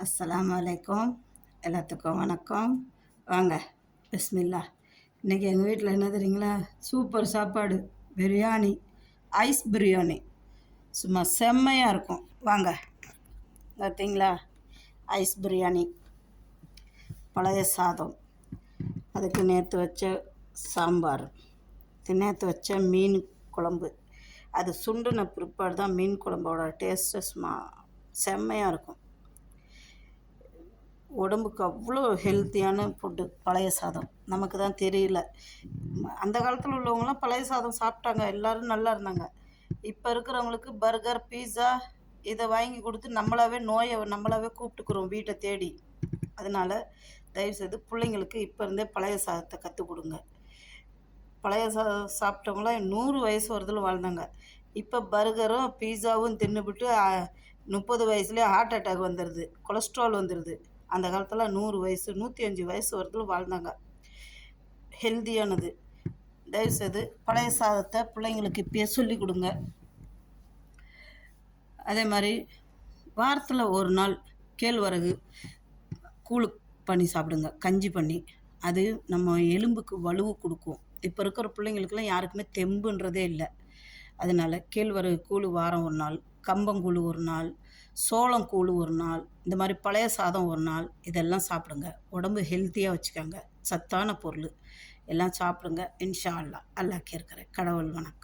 அஸ்ஸலாமு அலைக்கும். எல்லாத்துக்கும் வணக்கம். வாங்க, பிஸ்மில்லா. இன்றைக்கி எங்கள் வீட்டில் என்ன தெரியுங்களா, சூப்பர் சாப்பாடு, பிரியாணி, ஐஸ் பிரியாணி. சும்மா செம்மையாக இருக்கும். வாங்க, பார்த்தீங்களா, ஐஸ் பிரியாணி, பழைய சாதம், அதுக்கு நேற்று வச்ச சாம்பார், நேற்று வச்ச மீன் குழம்பு. அது சுண்டுன பிற்பாடு தான் மீன் குழம்போட டேஸ்ட்டு செம்மையாக இருக்கும். உடம்புக்கு அவ்வளோ ஹெல்த்தியான ஃபுட்டு பழைய சாதம். நமக்கு தான் தெரியல. அந்த காலத்தில் உள்ளவங்களாம் பழைய சாதம் சாப்பிட்டாங்க, எல்லோரும் நல்லா இருந்தாங்க. இப்போ இருக்கிறவங்களுக்கு பர்கர், பீஸா இதை வாங்கி கொடுத்து நோயை நம்மளாவே கூப்பிட்டுக்குறோம் வீட்டை தேடி. அதனால் தயவுசெய்து பிள்ளைங்களுக்கு இப்போ இருந்தே பழைய சாதத்தை கற்றுக் கொடுங்க. பழைய சாதம் சாப்பிட்டவங்களாம் 100 வயசு வரதில் வாழ்ந்தாங்க. இப்போ பர்கரும் பீஸாவும் தின்னுபிட்டு 30 வயசுலேயே ஹார்ட் அட்டாக் வந்துடுது, கொலஸ்ட்ரால் வந்துடுது. அந்த காலத்தில் 100 வயசு 105 வயசு வரதில் வாழ்ந்தாங்க. ஹெல்த்தியானது. தயவுசெய்து பழைய சாதத்தை பிள்ளைங்களுக்கு இப்பயே சொல்லிக் கொடுங்க. அதே மாதிரி வாரத்தில் ஒரு நாள் கேழ்வரகு கூழு பண்ணி சாப்பிடுங்க, கஞ்சி பண்ணி. அது நம்ம எலும்புக்கு வலுவு கொடுக்கும். இப்போ இருக்கிற பிள்ளைங்களுக்கெல்லாம் யாருக்குமே தெம்புன்றதே இல்லை. அதனால் கேழ்வரகு கூழு வாரம் ஒரு நாள், கம்பங்கூழு ஒரு நாள், சோளம் கூழு ஒரு நாள், இந்த மாதிரி பழைய சாதம் ஒரு நாள், இதெல்லாம் சாப்பிடுங்க. உடம்பு ஹெல்த்தியாக வச்சுக்கோங்க. சத்தான பொருள் எல்லாம் சாப்பிடுங்க. இன்ஷா அல்லாஹ். அல்லாஹ் கேட்குறேன். கடவுள் வணக்கம்.